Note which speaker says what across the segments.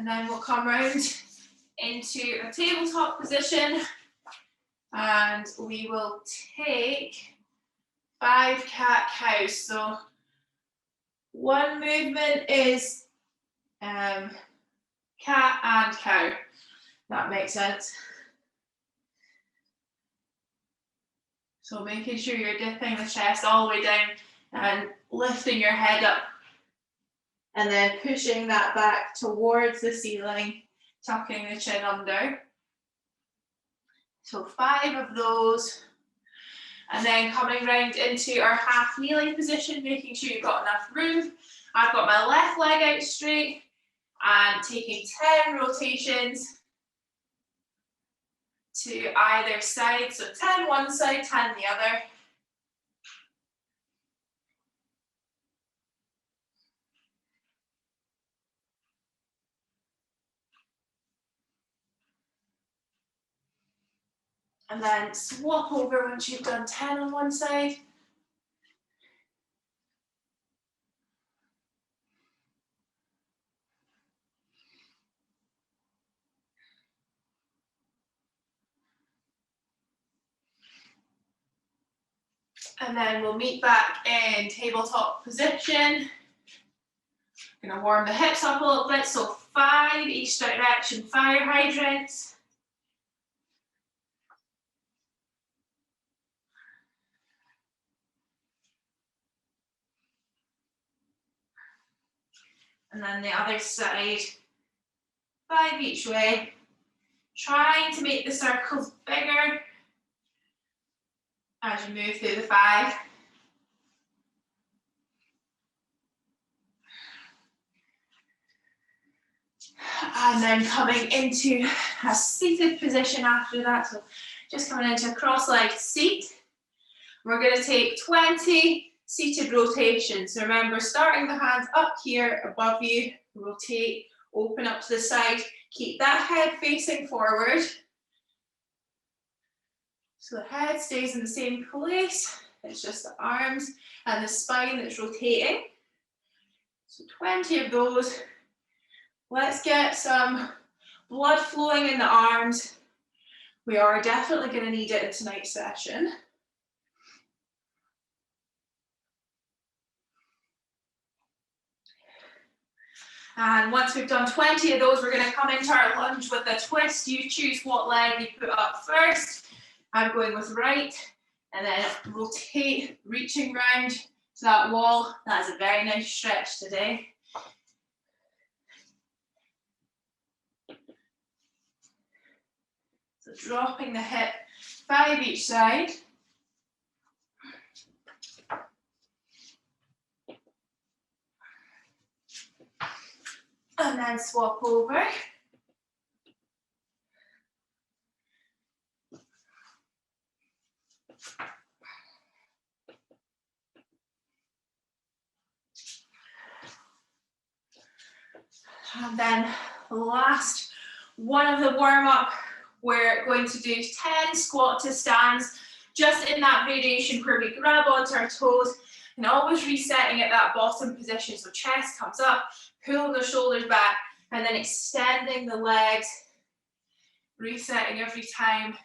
Speaker 1: And then we'll come round into a tabletop position, and we will take 5 cat-cows. So one movement is cat and cow. That makes sense. So making sure you're dipping the chest all the way down and lifting your head up, and then pushing that back towards the ceiling, tucking the chin under. So 5 of those. And then coming round into our half kneeling position, making sure you've got enough room. I've got my left leg out straight and taking 10 rotations to either side. So 10 one side, 10 the other. And then swap over once you've done 10 on one side. And then we'll meet back in tabletop position. Gonna warm the hips up a little bit, so 5 each direction fire hydrants. And then the other side, 5 each way. Trying to make the circles bigger as you move through the 5. And then coming into a seated position after that. So just coming into a cross-legged seat. We're going to take 20 seated rotations. So remember, starting the hands up here above you, rotate, open up to the side, keep that head facing forward. So the head stays in the same place, it's just the arms and the spine that's rotating. So 20 of those. Let's get some blood flowing in the arms. We are definitely going to need it in tonight's session. And once we've done 20 of those, we're going to come into our lunge with a twist. You choose what leg you put up first. I'm going with right, and then rotate, reaching round to that wall. That is a very nice stretch today. So dropping the hip, 5 each side. And then swap over. And then last one of the warm-up, we're going to do 10 squat to stands, just in that variation where we grab onto our toes and always resetting at that bottom position. So chest comes up, pull the shoulders back, and then extending the legs, resetting every time.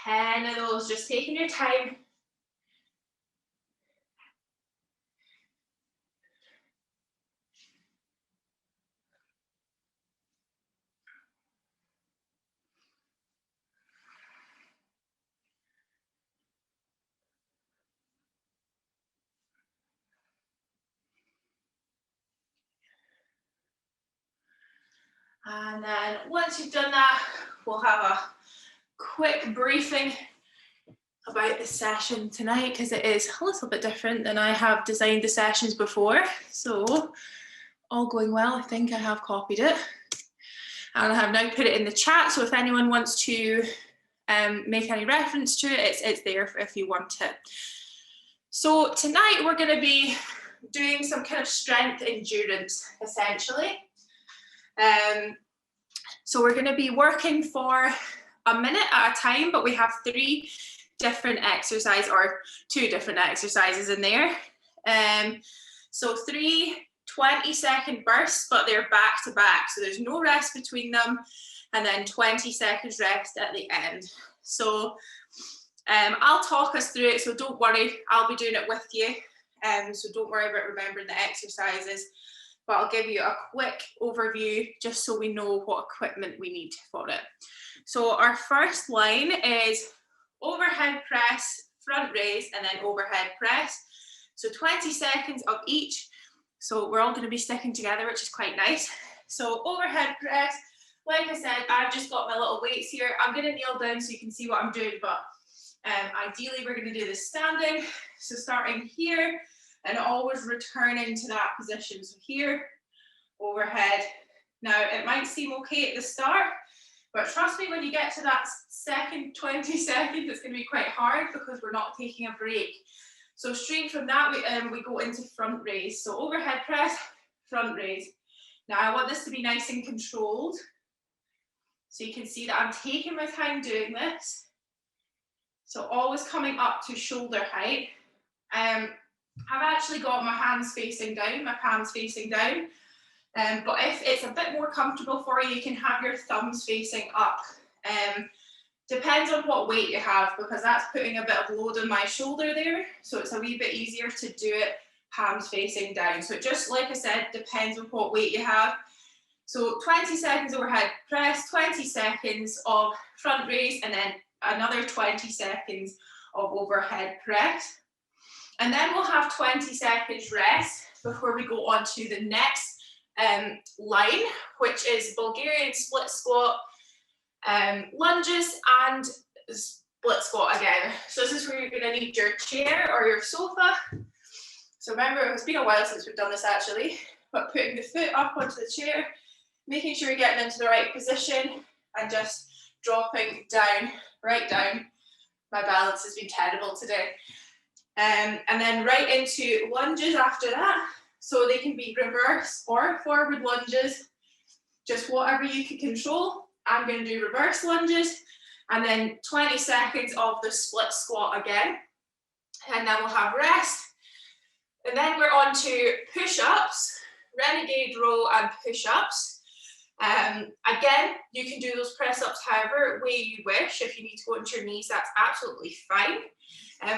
Speaker 1: 10 of those, just taking your time. And then once you've done that, we'll have a quick briefing about the session tonight, because it is a little bit different than I have designed the sessions before. So all going well, I think I have copied it. And I have now put it in the chat, so if anyone wants to make any reference to it, it's there if you want it. So tonight we're going to be doing some kind of strength endurance, essentially. So we're going to be working for a minute at a time, but we have 3 different exercises, or 2 different exercises in there. So 3 20-second bursts, but they're back to back. So there's no rest between them. And then 20 seconds rest at the end. So I'll talk us through it. So don't worry, I'll be doing it with you. So don't worry about remembering the exercises. But I'll give you a quick overview just so we know what equipment we need for it. So our first line is overhead press, front raise, and then overhead press. So 20 seconds of each. So we're all going to be sticking together, which is quite nice. So overhead press, like I said, I've just got my little weights here. I'm going to kneel down so you can see what I'm doing, but ideally we're going to do this standing. So starting here and always returning to that position. So here, overhead. Now it might seem okay at the start, but trust me, when you get to that second 20 seconds, it's going to be quite hard because we're not taking a break. So straight from that, we go into front raise. So overhead press, front raise. Now I want this to be nice and controlled. So you can see that I'm taking my time doing this. So always coming up to shoulder height. I've actually got my hands facing down, my palms facing down. But if it's a bit more comfortable for you, you can have your thumbs facing up. Depends on what weight you have, because that's putting a bit of load on my shoulder there. So it's a wee bit easier to do it palms facing down. So it just, like I said, depends on what weight you have. So 20 seconds overhead press, 20 seconds of front raise, and then another 20 seconds of overhead press. And then we'll have 20 seconds rest before we go on to the next line, which is Bulgarian split squat, lunges, and split squat again. So this is where you're going to need your chair or your sofa. So remember, it's been a while since we've done this actually, but putting the foot up onto the chair, making sure you're getting into the right position, and just dropping down, right down. My balance has been terrible today. And then right into lunges after that. So they can be reverse or forward lunges, just whatever you can control. I'm going to do reverse lunges, and then 20 seconds of the split squat again. And then we'll have rest. And then we're on to push-ups, renegade roll and push-ups. Again, you can do those press-ups however way you wish. If you need to go into your knees, that's absolutely fine.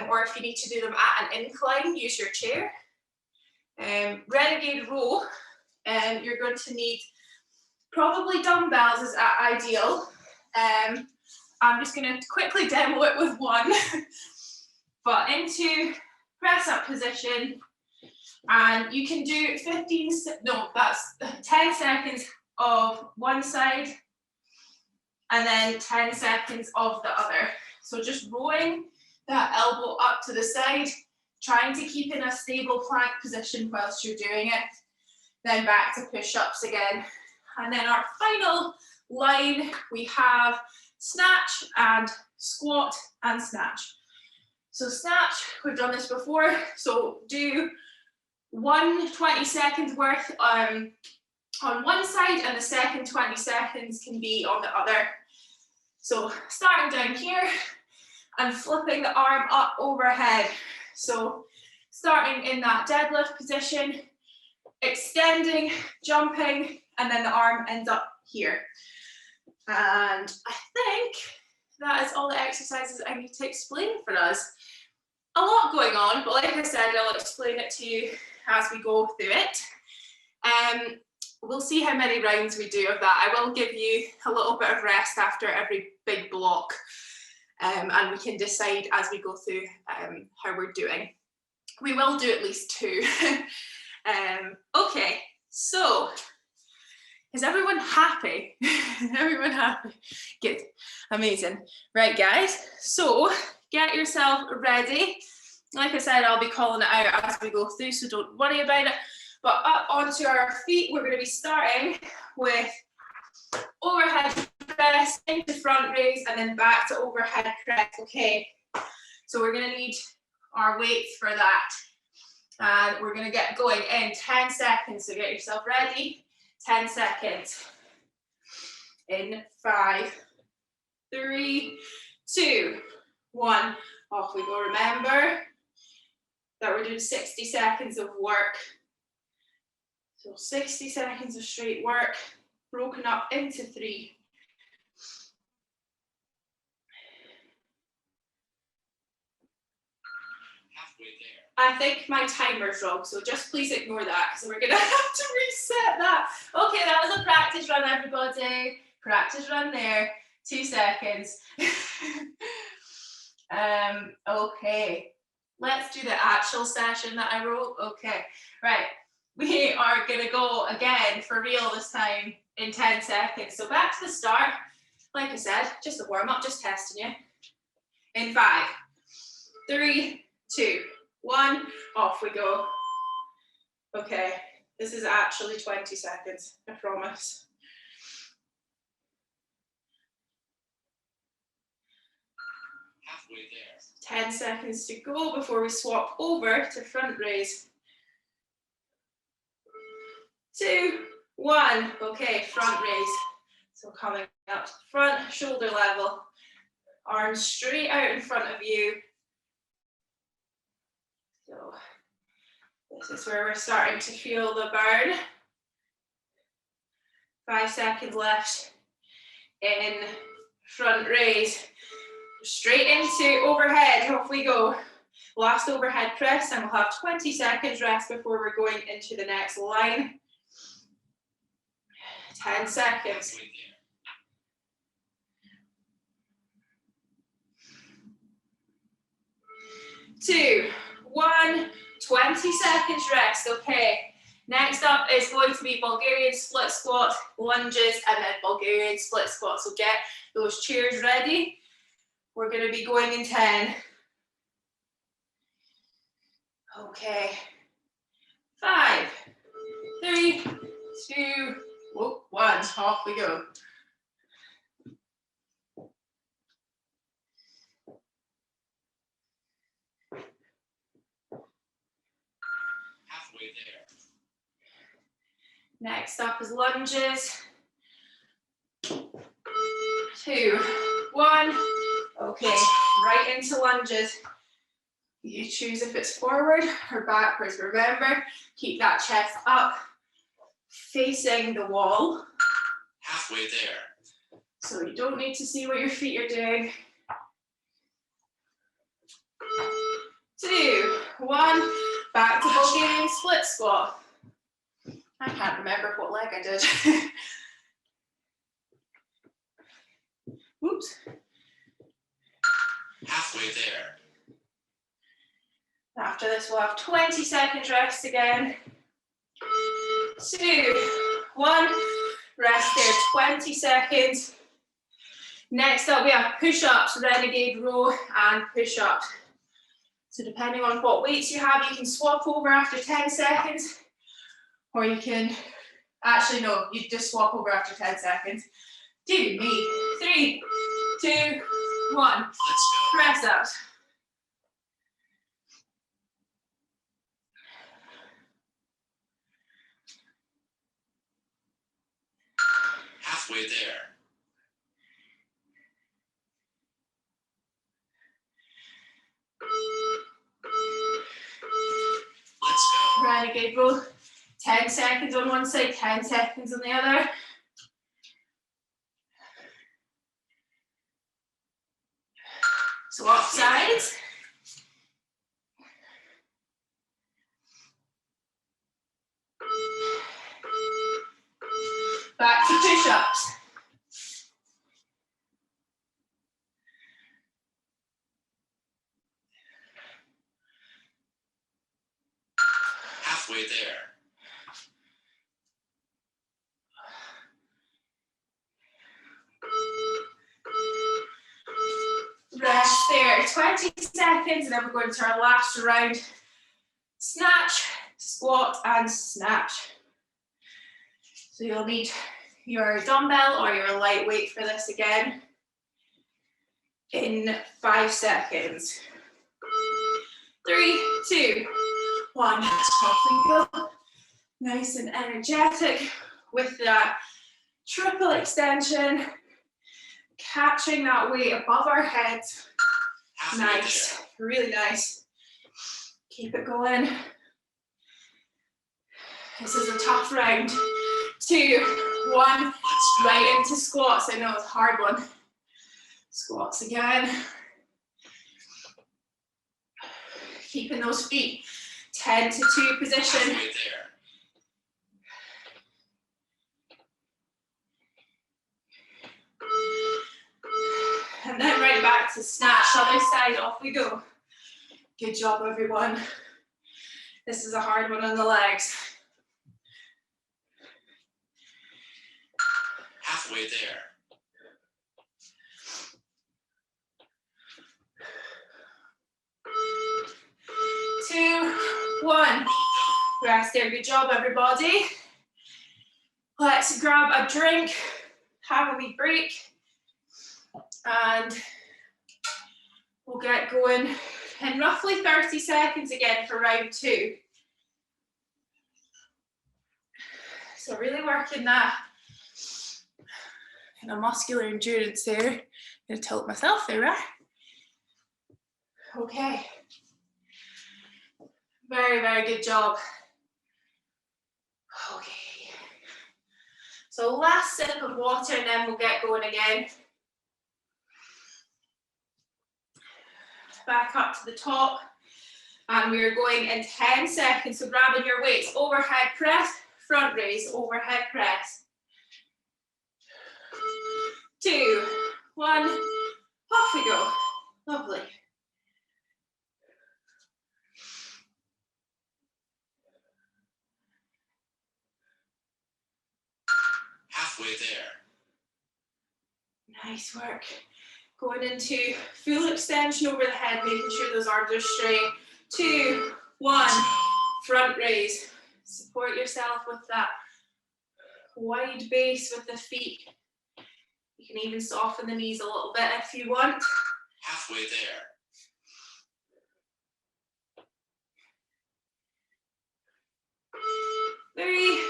Speaker 1: Or if you need to do them at an incline, use your chair. Renegade roll, you're going to need probably dumbbells is ideal. I'm just going to quickly demo it with one. But into press-up position, and you can do 10 seconds of one side, and then 10 seconds of the other. So just rowing that elbow up to the side, trying to keep in a stable plank position whilst you're doing it. Then back to push-ups again. And then our final line, we have snatch and squat and snatch. So snatch, we've done this before. So do 20 seconds worth on one side, and the second 20 seconds can be on the other. So starting down here and flipping the arm up overhead. So starting in that deadlift position, extending, jumping, and then the arm ends up here. And I think that is all the exercises I need to explain for us. A lot going on, but like I said, I'll explain it to you as we go through it. We'll see how many rounds we do of that. I will give you a little bit of rest after every big block, and we can decide as we go through how we're doing. We will do at least 2. Okay, so is everyone happy? Everyone happy? Good, amazing. Right, guys, so get yourself ready. Like I said, I'll be calling it out as we go through, so don't worry about it. But up onto our feet, we're going to be starting with overhead press into front raise, and then back to overhead press. Okay, so we're going to need our weights for that. And we're going to get going in 10 seconds. So get yourself ready. 10 seconds. In 5, 3, 2, 1. Off we go. Remember that we're doing 60 seconds of work. So 60 seconds of straight work, broken up into 3. I think my timer's wrong, so just please ignore that, because we're gonna have to reset that. Okay, that was a practice run, everybody. Practice run there, 2 seconds. Okay, let's do the actual session that I wrote. Okay, right, we are gonna go again for real this time in 10 seconds. So back to the start, like I said, just a warm up, just testing you. In 5, 3, 2, 1, off we go. Okay, this is actually 20 seconds, I promise.
Speaker 2: Halfway there.
Speaker 1: 10 seconds to go before we swap over to front raise. 2, 1, okay, front raise. So coming up to the front, shoulder level, arms straight out in front of you. So this is where we're starting to feel the burn. 5 seconds left in front raise. Straight into overhead, off we go. Last overhead press, and we'll have 20 seconds rest before we're going into the next line. 10 seconds. 2, 1, 20 seconds rest. Okay, next up is going to be Bulgarian split squat, lunges, and then Bulgarian split squat. So get those chairs ready. We're going to be going in 10. Okay, 5, 3, 2, 1, off we go.
Speaker 2: Halfway there.
Speaker 1: Next up is lunges. 2, 1. Okay, right into lunges. You choose if it's forward or backwards. Remember, keep that chest up, facing the wall.
Speaker 2: Halfway there.
Speaker 1: So you don't need to see what your feet are doing. 2, 1, back to Bulgarian split squat. I can't remember what leg I did. Oops.
Speaker 2: Halfway there.
Speaker 1: After this, we'll have 20 seconds rest again. 2, 1, rest there, 20 seconds. Next up, we have push-ups, Renegade Roll, and push-ups. So depending on what weights you have, you can swap over after 10 seconds, or you can, actually no, you just swap over after 10 seconds. Do me. 3, 2, 1.
Speaker 2: Let's go.
Speaker 1: Press up.
Speaker 2: Halfway there. Let's go.
Speaker 1: Renegade Roll. 10 seconds on one side, 10 seconds on the other. Swap sides. Back to push-ups.
Speaker 2: Halfway there.
Speaker 1: Rest there, 20 seconds, and then we're going to our last round. Snatch, squat, and snatch. So you'll need your dumbbell or your light weight for this again in 5 seconds. 3, 2, 1, off we go. Nice and energetic with that triple extension, catching that weight above our heads.
Speaker 2: Halfway
Speaker 1: Nice,
Speaker 2: there.
Speaker 1: really nice. Keep it going. This is a tough round. 2, 1,
Speaker 2: Let's go.
Speaker 1: right into squats. I know it's a hard one. Squats again. Keeping those feet 10 to 2 position.
Speaker 2: Halfway there.
Speaker 1: And then right back to snatch. Other side, off we go. Good job, everyone. This is a hard one on the legs.
Speaker 2: Halfway there.
Speaker 1: 2, 1.
Speaker 2: Well done.
Speaker 1: Rest there. Good job, everybody. Let's grab a drink, have a wee break, and we'll get going in roughly 30 seconds again for round 2. So really working that kind of muscular endurance there. I'm going to tilt myself there, right? Okay. Very, very good job. Okay. So last sip of water and then we'll get going again. Back up to the top. And we're going in 10 seconds. So grabbing your weights, overhead press, front raise, overhead press. 2, 1, off we go. Lovely.
Speaker 2: Halfway there.
Speaker 1: Nice work. Going into full extension over the head, making sure those arms are straight. 2, 1,
Speaker 2: Let's go.
Speaker 1: front raise. Support yourself with that wide base with the feet. You can even soften the knees a little bit if you want.
Speaker 2: Halfway there.
Speaker 1: 3,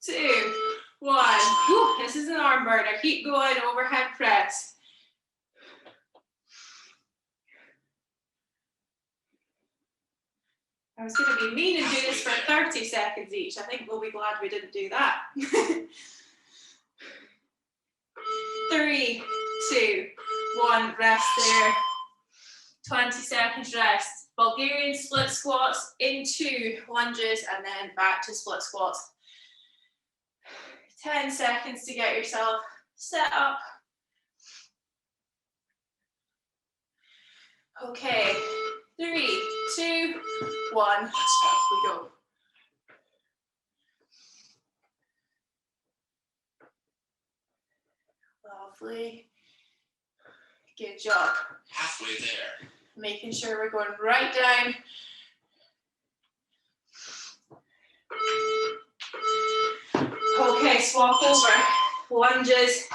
Speaker 1: 2, 1. Whew, this is an arm burner. Keep going, overhead press. I was going to be mean and do this for 30 seconds each. I think we'll be glad we didn't do that. 3, 2, 1, rest there. 20 seconds rest. Bulgarian split squats into lunges and then back to split squats. 10 seconds to get yourself set up. Okay, 3, 2, 1,
Speaker 2: Let's
Speaker 1: off we go. Lovely. Good job.
Speaker 2: Halfway there.
Speaker 1: Making sure we're going right down. Okay, swap over. Lunges.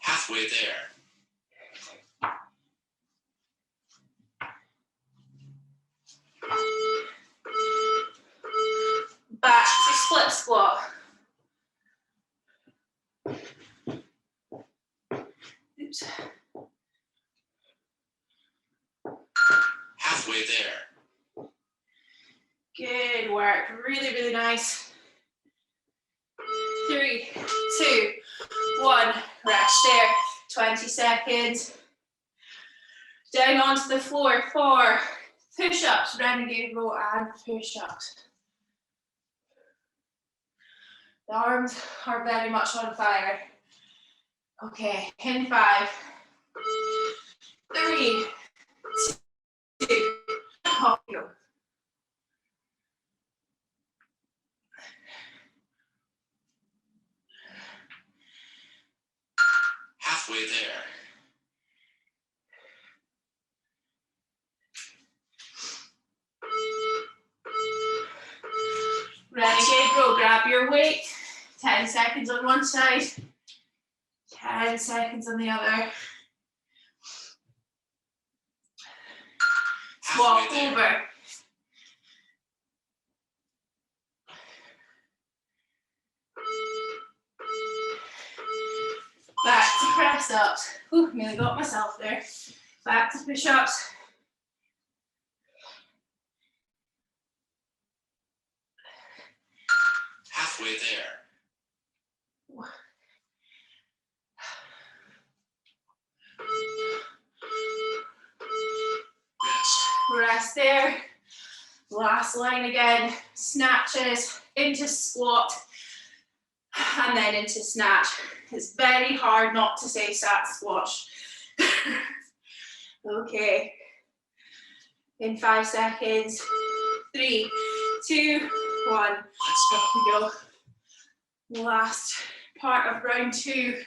Speaker 2: Halfway there.
Speaker 1: Back to split squat. Oops.
Speaker 2: Halfway there.
Speaker 1: Good work. Really, really nice. 3, 2, 1. Rest there. 20 seconds. Down onto the floor for push-ups, renegade roll and push-ups. The arms are very much on fire. Okay, in 5, 3, 2, off you go.
Speaker 2: Halfway there.
Speaker 1: Renegade roll, grab your weight. 10 seconds on one side, 10 seconds on the other. Swap
Speaker 2: Halfway there.
Speaker 1: over. Back to press ups. Ooh, nearly got myself there. Back to push ups.
Speaker 2: Halfway there.
Speaker 1: Rest there. Last line again. Snatches into squat and then into snatch. It's very hard not to say sat squash. Okay. In 5 seconds. 3, 2, 1. Off we go. Last part of round 2.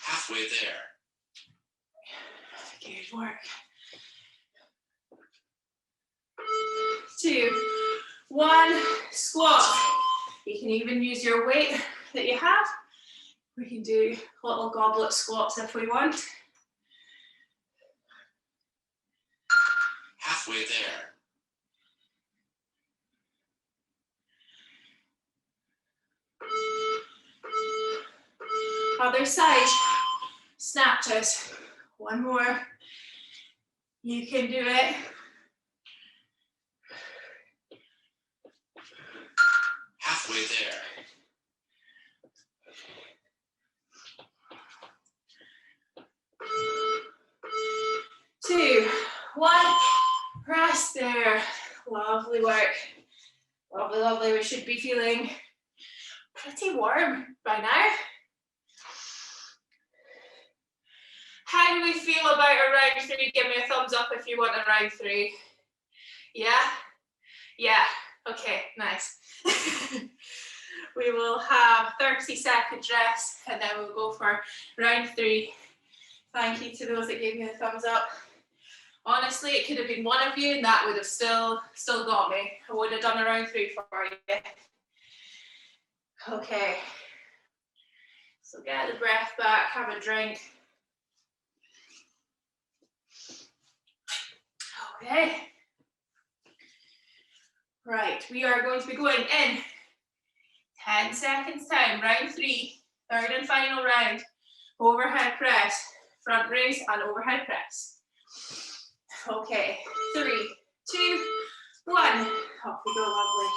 Speaker 2: Halfway there.
Speaker 1: Good work. 2, 1, squat. You can even use your weight that you have. We can do little goblet squats if we want.
Speaker 2: Halfway there.
Speaker 1: Other side. Snatches. One more. You can do it.
Speaker 2: Halfway there.
Speaker 1: Two, one. Rest there. Lovely work. Lovely, lovely. We should be feeling pretty warm by now. How do we feel about a round 3? Give me a thumbs up if you want a round 3. Yeah? Yeah. Okay, nice. We will have 30 seconds rest and then we'll go for round 3. Thank you to those that gave me a thumbs up. Honestly, it could have been one of you and that would have still got me. I would have done a round 3 for you. Okay. So get the breath back, have a drink. Okay. Right, we are going to be going in 10 seconds time, round 3, third and final round. Overhead press, front raise and overhead press. Okay, 3, 2, 1. Off we go, lovely.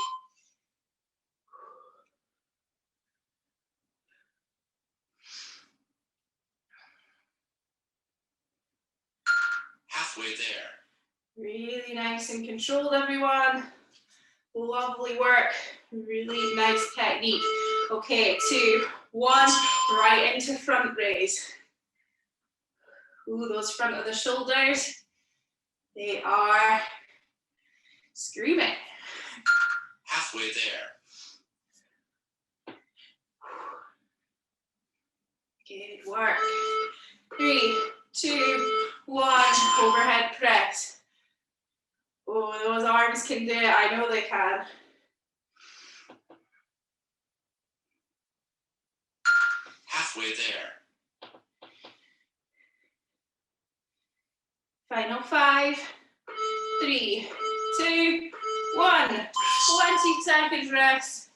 Speaker 2: Halfway there.
Speaker 1: Really nice and controlled, everyone. Lovely work. Really nice technique. Okay, 2, 1. Right into front raise. Ooh, those front of the shoulders. They are screaming.
Speaker 2: Halfway there.
Speaker 1: Good work. 3, 2, 1. Overhead press. Oh, those arms can do it. I know they can.
Speaker 2: Halfway there.
Speaker 1: Final 5, 3, 2, 1. 20 seconds rest.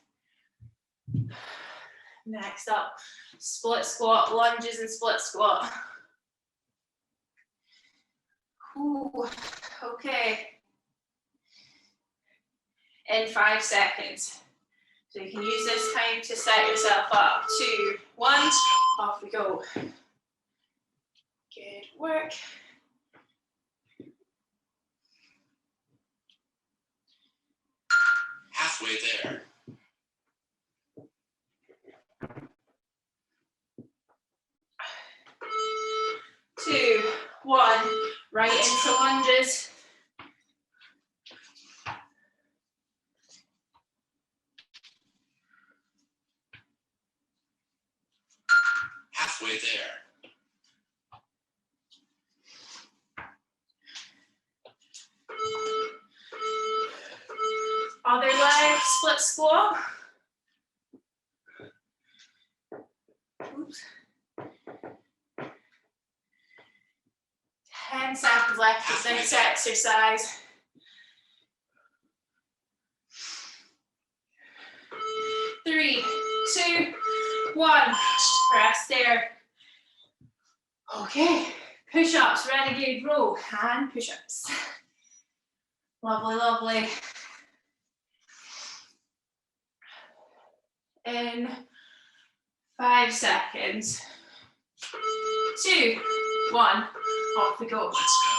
Speaker 1: Next up, split squat, lunges and split squat. Ooh, okay. In 5 seconds. So you can use this time to set yourself up. 2, 1, off we go. Good work.
Speaker 2: Halfway there.
Speaker 1: 2, 1, right into lunges.
Speaker 2: Halfway there.
Speaker 1: Other leg, split squat. Oops. 10 seconds left of this exercise. 3, 2, 1. Rest there. Okay, push-ups, renegade roll, and push-ups. Lovely, lovely. In 5 seconds. 2, 1, off we go.
Speaker 2: Let's go.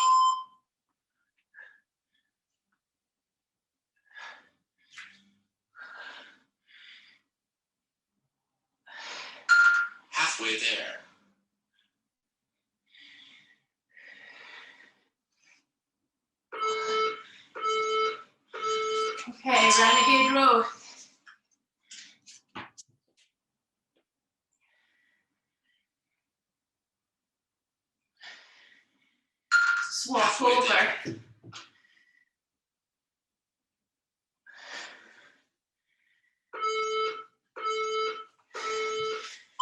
Speaker 2: Halfway there.
Speaker 1: Okay, renegade roll. Swap
Speaker 2: Halfway
Speaker 1: over.
Speaker 2: there.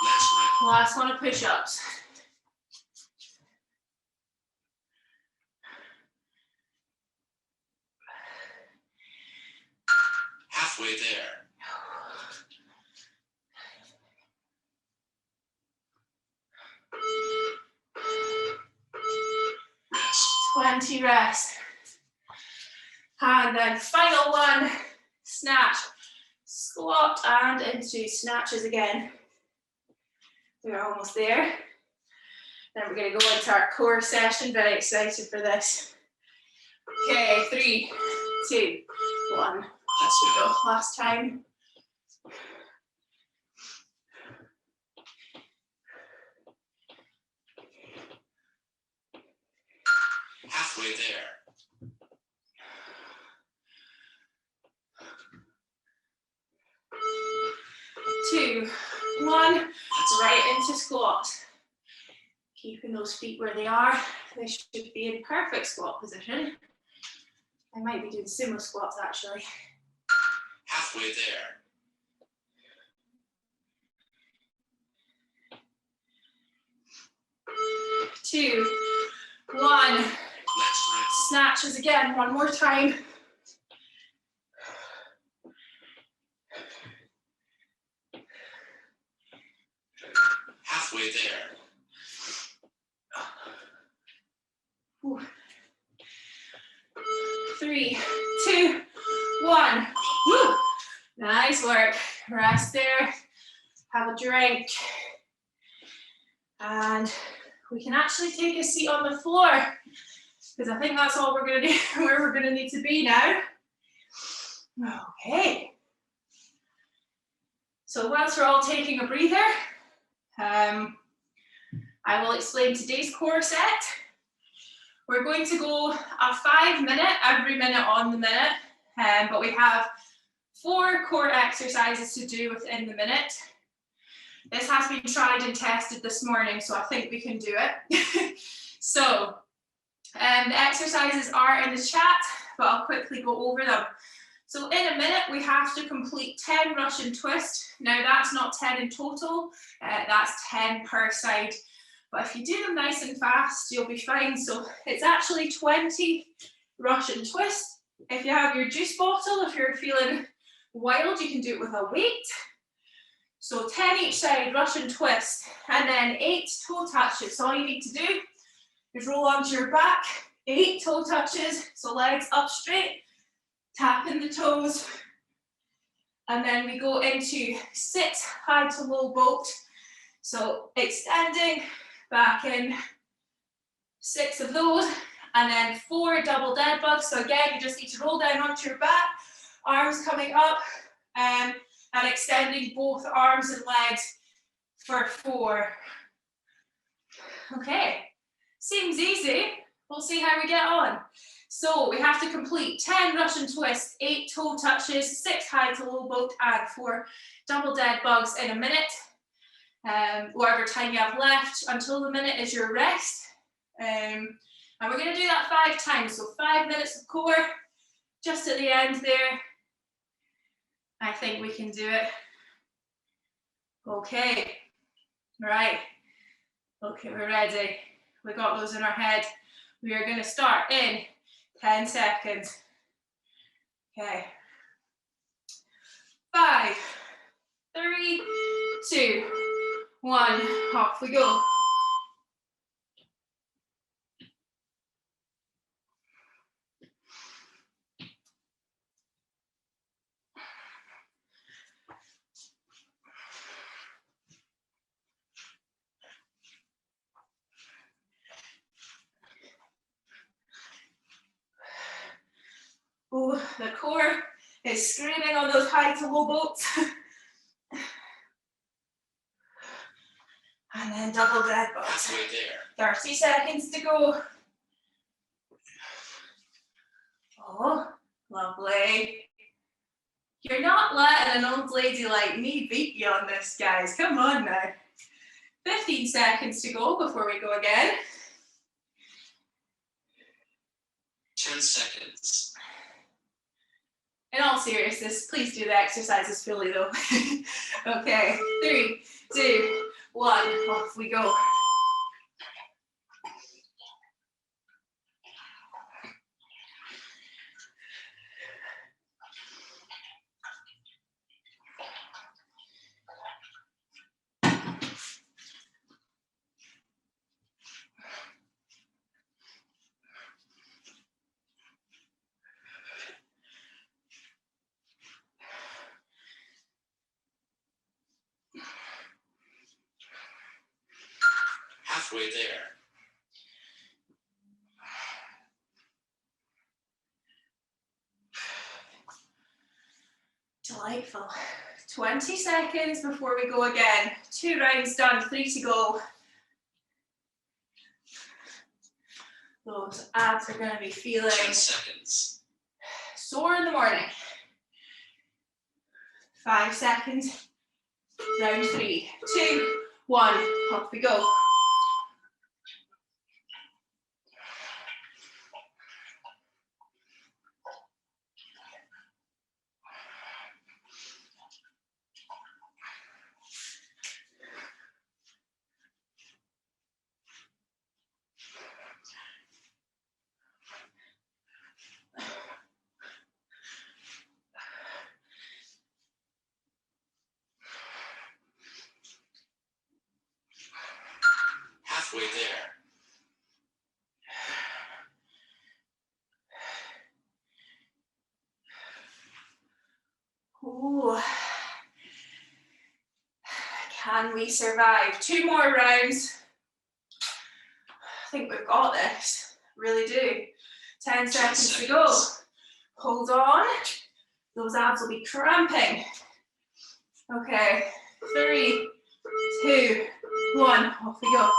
Speaker 2: Let's run.
Speaker 1: Last one of push-ups.
Speaker 2: Halfway there. Rest.
Speaker 1: 20 rest. And then final one, snatch, squat, and into snatches again. We're almost there. Then we're going to go into our core session. Very excited for this. Okay, 3, 2, 1. Let's go. Last time.
Speaker 2: Halfway there.
Speaker 1: 2, 1.
Speaker 2: Let's
Speaker 1: Right into squat. Keeping those feet where they are. They should be in perfect squat position. I might be doing sumo squats actually.
Speaker 2: halfway there.
Speaker 1: 2, 1.
Speaker 2: Let's rest.
Speaker 1: Snatches again, one more time.
Speaker 2: Halfway there.
Speaker 1: Ooh. 3, 2, 1. Woo. Nice work. Rest there. Have a drink. And we can actually take a seat on the floor because I think that's all we're going to do, where we're going to need to be now. Okay. So once we're all taking a breather, I will explain today's core set. We're going to go a 5-minute, every minute on the minute, but we have 4 core exercises to do within the minute. This has been tried and tested this morning, so I think we can do it. So, the exercises are in the chat, but I'll quickly go over them. So in a minute, we have to complete 10 Russian twists. Now that's not 10 in total, that's 10 per side. But if you do them nice and fast, you'll be fine. So it's actually 20 Russian twists. If you have your juice bottle, if you're feeling wild, you can do it with a weight. So 10 each side, Russian twist, and then 8 toe touches. So all you need to do is roll onto your back, 8 toe touches, so legs up straight, tapping the toes, and then we go into 6 high to low boat. So extending, back in, 6 of those, and then 4 double dead bugs. So again, you just need to roll down onto your back, arms coming up, and extending both arms and legs for 4. Okay, seems easy. We'll see how we get on. So we have to complete 10 Russian twists, 8 toe touches, 6 high to low boat, and 4 double dead bugs in a minute. Whatever time you have left until the minute is your rest. And we're going to do that 5 times. So 5 minutes of core, just at the end there. I think we can do it. Okay, right. Okay, we're ready. We got those in our head. We are going to start in 10 seconds. Okay. 5, 1, off we go. Oh, the core is screaming on those high to low boats. And then double dead boat.
Speaker 2: Halfway there.
Speaker 1: 30 seconds to go. Oh, lovely. You're not letting an old lady like me beat you on this, guys. Come on now. 15 seconds to go before we go again.
Speaker 2: 10 seconds.
Speaker 1: In all seriousness, please do the exercises fully though. Okay, 3, 2, 1, off we go.
Speaker 2: Halfway there.
Speaker 1: Delightful. 20 seconds before we go again. 2 rounds done, 3 to go. Those abs are going to be feeling
Speaker 2: 10 seconds.
Speaker 1: sore in the morning. 5 seconds. Round 3, 2, 1, off we go.
Speaker 2: Halfway there.
Speaker 1: Ooh. Can we survive? 2 more rounds. I think we've got this. Really do. 10 seconds to go. Hold on. Those abs will be cramping. Okay. 3, 2, 1. Off we go.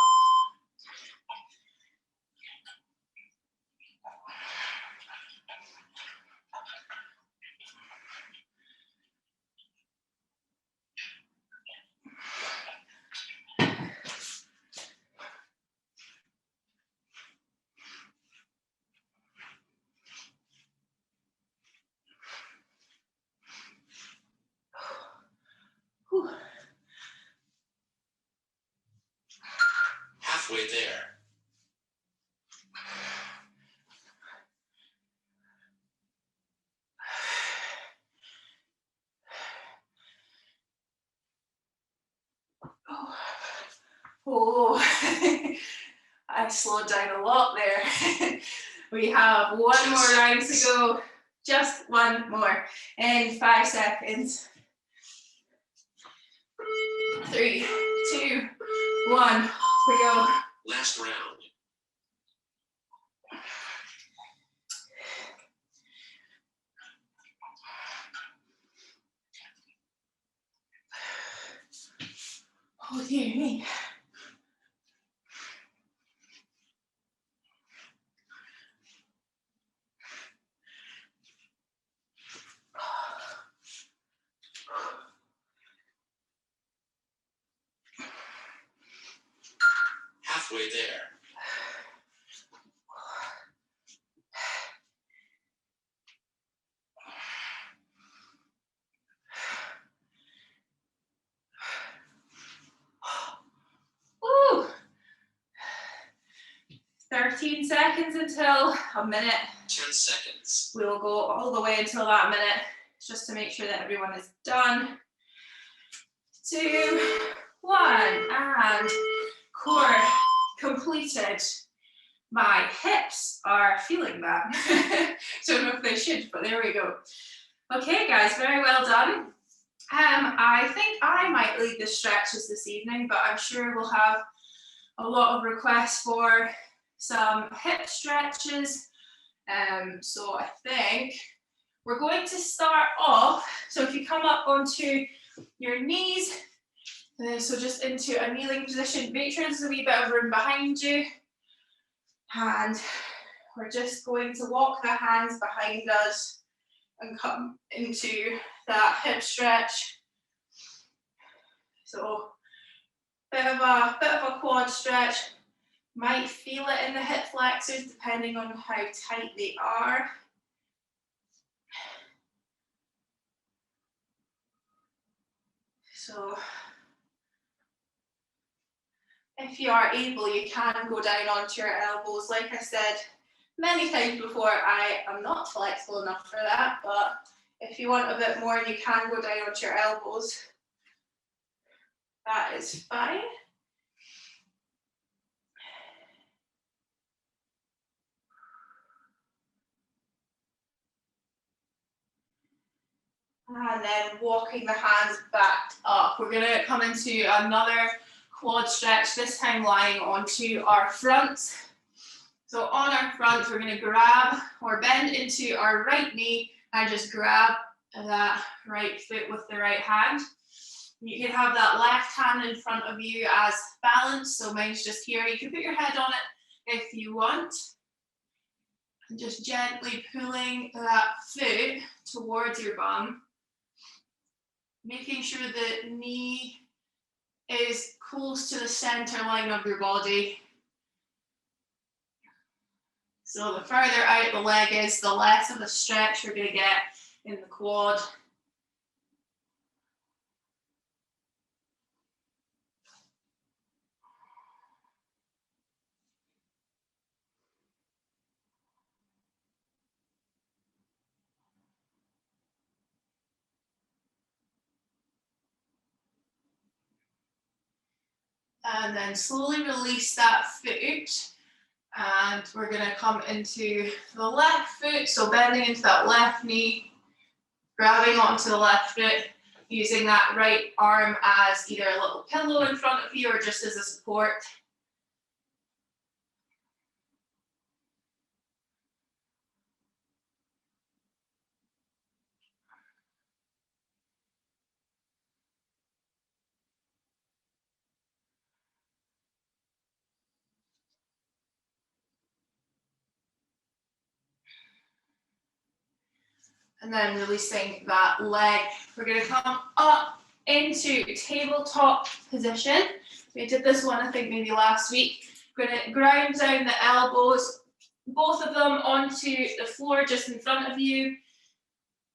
Speaker 1: Whew.
Speaker 2: Halfway there.
Speaker 1: Oh, I slowed down a lot there. We have 1 more round to go. Just 1 more. In 5 seconds. 3, 2, 1. Off we go.
Speaker 2: Last round.
Speaker 1: Oh dear me.
Speaker 2: Halfway there.
Speaker 1: Woo. 13 seconds until a minute.
Speaker 2: 10 seconds.
Speaker 1: We will go all the way until that minute, just to make sure that everyone is done. 2, one, and core completed. My hips are feeling that. Don't know if they should, but there we go. Okay, guys, very well done. I think I might lead the stretches this evening, but I'm sure we'll have a lot of requests for some hip stretches. So I think we're going to start off. So if you come up onto your knees, so just into a kneeling position, make sure there's a wee bit of room behind you. And we're just going to walk the hands behind us and come into that hip stretch. So bit of a quad stretch. Might feel it in the hip flexors depending on how tight they are. So if you are able, you can go down onto your elbows. Like I said many times before, I am not flexible enough for that, but if you want a bit more, you can go down onto your elbows. That is fine. And then walking the hands back up. We're going to come into another quad stretch, this time lying onto our front. So on our front, we're going to grab or bend into our right knee and just grab that right foot with the right hand. You can have that left hand in front of you as balance. So mine's just here. You can put your head on it if you want. And just gently pulling that foot towards your bum. Making sure the knee is close to the center line of your body. So the further out the leg is, the less of a stretch you're going to get in the quad. And then slowly release that foot. And we're going to come into the left foot. So bending into that left knee, grabbing onto the left foot, using that right arm as either a little pillow in front of you or just as a support. And then releasing that leg. We're going to come up into tabletop position. We did this one, I think, maybe last week. We're going to ground down the elbows, both of them onto the floor just in front of you.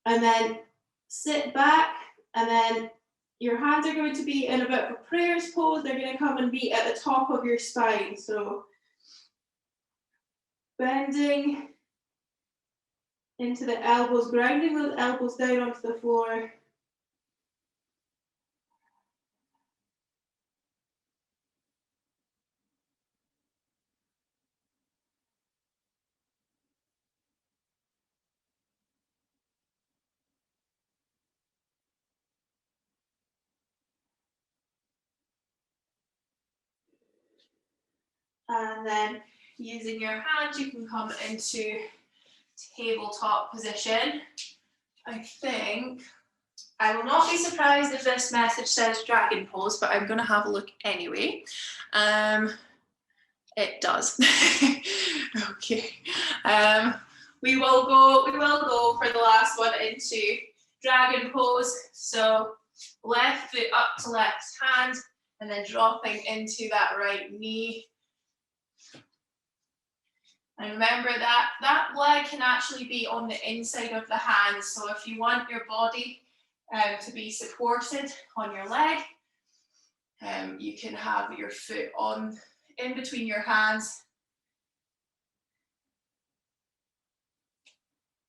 Speaker 1: And then sit back. And then your hands are going to be in a bit of a prayers pose. They're going to come and be at the top of your spine. So bending into the elbows, grounding those elbows down onto the floor. And then using your hands, you can come into tabletop position. I think I will not be surprised if this message says dragon pose, but I'm going to have a look anyway. It does. Okay. We will go for the last one into dragon pose. So left foot up to left hand, and then dropping into that right knee. And remember that that leg can actually be on the inside of the hands. So if you want your body to be supported on your leg, you can have your foot on in between your hands.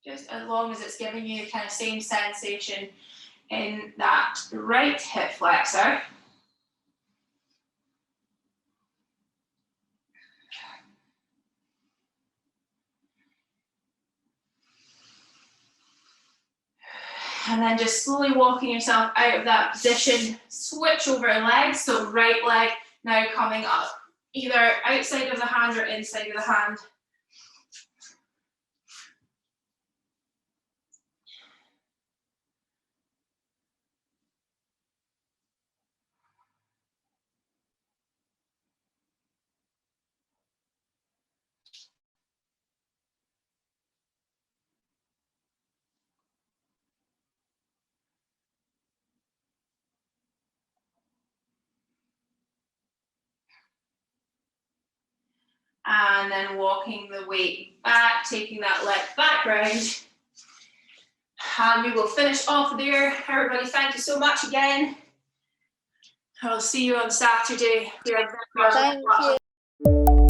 Speaker 1: Just as long as it's giving you the kind of same sensation in that right hip flexor. And then just slowly walking yourself out of that position, switch over legs. So right leg now coming up, either outside of the hand or inside of the hand. And then walking the weight back, taking that leg back round. And we will finish off there. Everybody, thank you so much again. I'll see you on Saturday. We are very much
Speaker 3: Thank you.